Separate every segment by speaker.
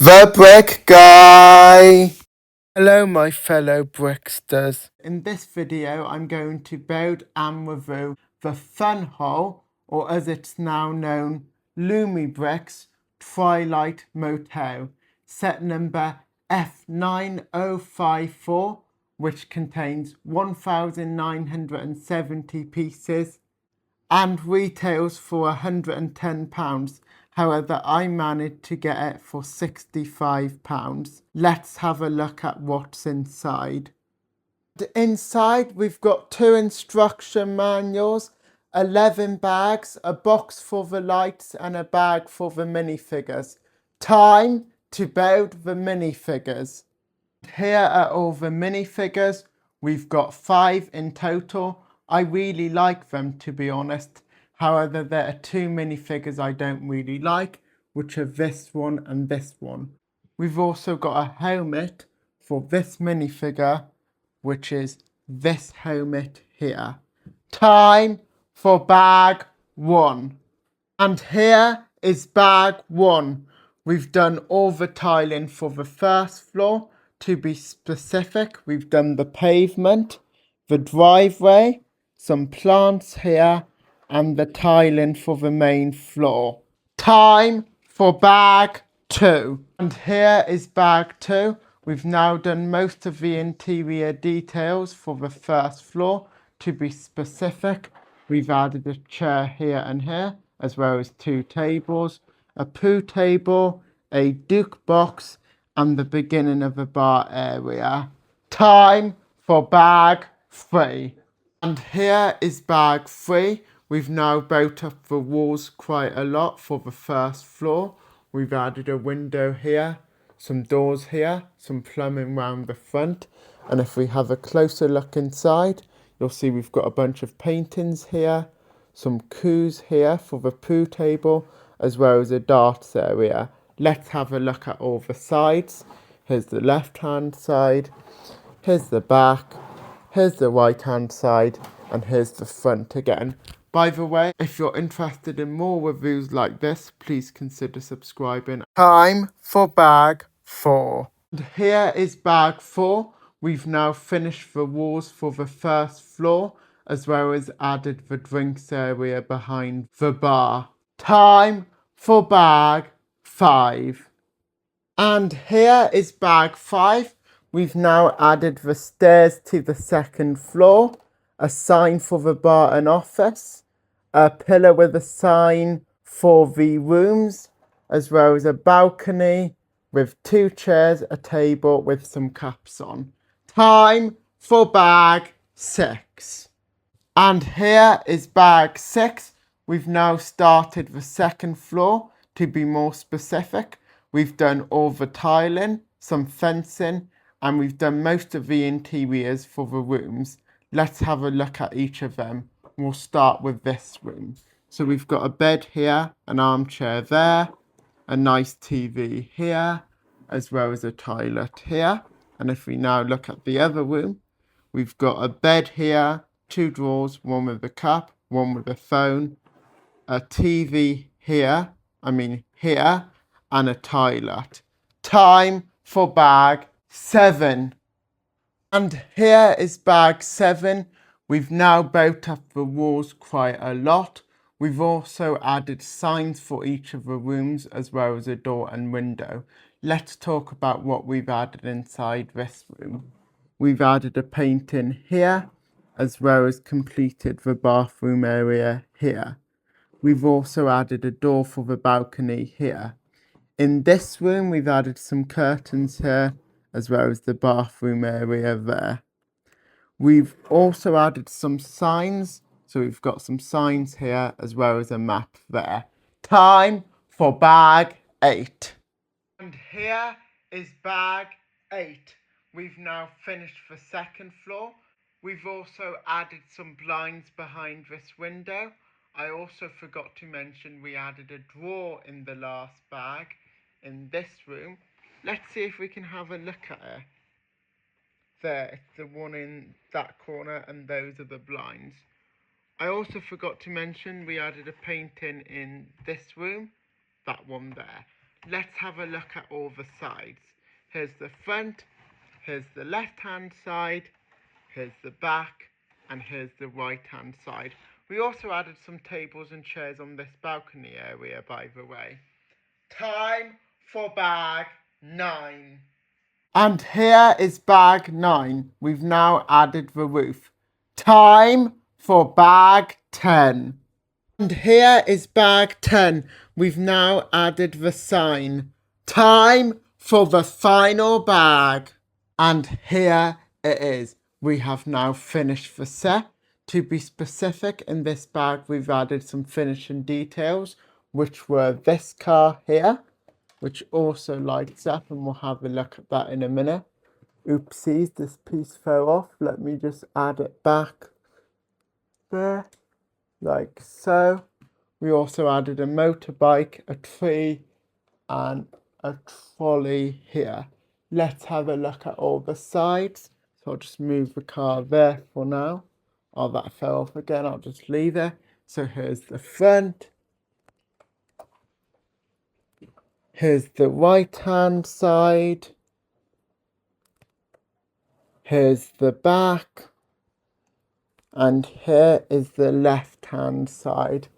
Speaker 1: The Brick Guy! Hello my fellow bricksters. In this video I'm going to build and review the Funwhole, or as it's now known, Loomy Bricks Twilight Motel, set number F9054, which contains 1,970 pieces and retails for £110. However, I managed to get it for £65. Let's have a look at what's inside. Inside, we've got 2 instruction manuals, 11 bags, a box for the lights and a bag for the minifigures. Time to build the minifigures. Here are all the minifigures. We've got 5 in total. I really like them, to be honest. However, there are 2 minifigures I don't really like, which are this one and this one. We've also got a helmet for this minifigure, which is this helmet here. Time for bag 1. And here is bag 1. We've done all the tiling for the first floor. To be specific, we've done the pavement, the driveway, some plants here, and the tiling for the main floor. Time for bag 2. And here is bag 2. We've now done most of the interior details for the first floor. To be specific, we've added a chair here and here, as well as 2 tables, a poo table, a duke box, and the beginning of a bar area. Time for bag 3. And here is bag 3. We've now built up the walls quite a lot for the first floor. We've added a window here, some doors here, some plumbing round the front. And if we have a closer look inside, you'll see we've got a bunch of paintings here, some coups here for the poo table, as well as a darts area. Let's have a look at all the sides. Here's the left hand side, here's the back, here's the right hand side, and here's the front again. By the way, if you're interested in more reviews like this, please consider subscribing. Time for bag 4. And here is bag 4. We've now finished the walls for the first floor, as well as added the drinks area behind the bar. Time for bag 5. And here is bag 5. We've now added the stairs to the second floor, a sign for the bar and office, a pillar with a sign for the rooms, as well as a balcony with 2 chairs, a table with some cups on. Time for bag 6. And here is bag 6. We've now started the second floor. To be more specific, we've done all the tiling, some fencing, and we've done most of the interiors for the rooms. Let's have a look at each of them. We'll start with this room. So we've got a bed here, an armchair there, a nice TV here, as well as a toilet here. And if we now look at the other room, we've got a bed here, 2 drawers, one with a cup, one with a phone, a TV here, and a toilet. Time for bag 7. And here is bag 7. We've now built up the walls quite a lot. We've also added signs for each of the rooms, as well as a door and window. Let's talk about what we've added inside this room. We've added a painting here, as well as completed the bathroom area here. We've also added a door for the balcony here. In this room, we've added some curtains here, as well as the bathroom area there. We've also added some signs. So we've got some signs here, as well as a map there. Time for bag 8. And here is bag 8. We've now finished the second floor. We've also added some blinds behind this window. I also forgot to mention we added a drawer in the last bag in this room. Let's see if we can have a look at it. There, it's the one in that corner, and those are the blinds. I also forgot to mention we added a painting in this room, that one there. let's have a look at all the sides. Here's the front, here's the left hand side, here's the back, and here's the right hand side. We also added some tables and chairs on this balcony area, by the way. Time for bag 9. And here is bag 9. We've now added the roof. Time for bag 10. And here is bag 10. We've now added the sign. Time for the final bag. And here it is. We have now finished the set. To be specific, in this bag we've added some finishing details, which were this car here, which also lights up, and we'll have a look at that in a minute. Oopsies, this piece fell off. Let me just add it back there, like so. We also added a motorbike, a tree, and a trolley here. Let's have a look at all the sides. So I'll just move the car there for now. Oh, that fell off again. I'll just leave it. So here's the front. Here's the right hand side. Here's the back. And here is the left hand side.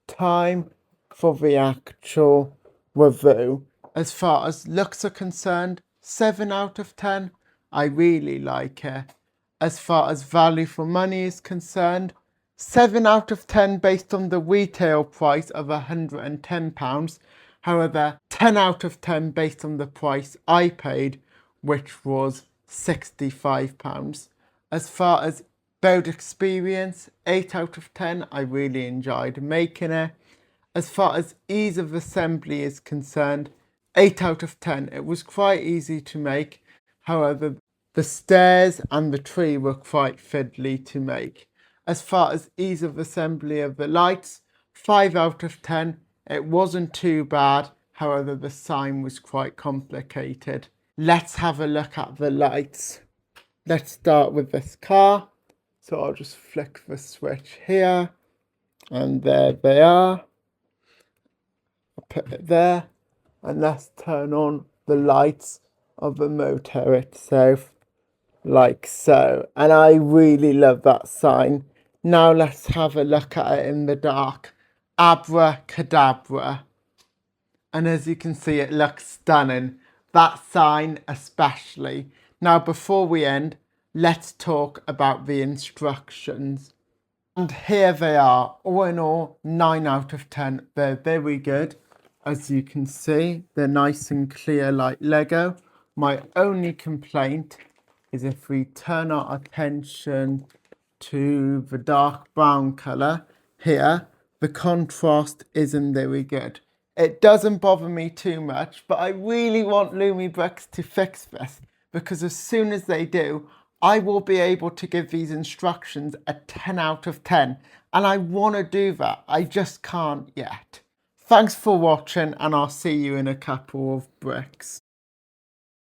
Speaker 1: Time for the actual review. As far as looks are concerned, 7 out of 10. I really like it. As far as value for money is concerned, 7 out of 10 based on the retail price of £110. However, 10 out of 10 based on the price I paid, which was £65. As far as build experience, 8 out of 10. I really enjoyed making it. As far as ease of assembly is concerned, 8 out of 10. It was quite easy to make. However, the stairs and the tree were quite fiddly to make. As far as ease of assembly of the lights, 5 out of 10. It wasn't too bad. However, the sign was quite complicated. Let's have a look at the lights. Let's start with this car. So I'll just flick the switch here. And there they are. I'll put it there. And let's turn on the lights of the motor itself, like so. And I really love that sign. Now let's have a look at it in the dark. Abracadabra. And as you can see, it looks stunning. That sign especially. Now before we end, let's talk about the instructions. And here they are. All in all, 9 out of 10. They're very good. As you can see, they're nice and clear like Lego. My only complaint is if we turn our attention to the dark brown colour here, the contrast isn't very good. It doesn't bother me too much, but I really want Lumibricks to fix this, because as soon as they do, I will be able to give these instructions a 10 out of 10. And I want to do that. I just can't yet. Thanks for watching, and I'll see you in a couple of bricks.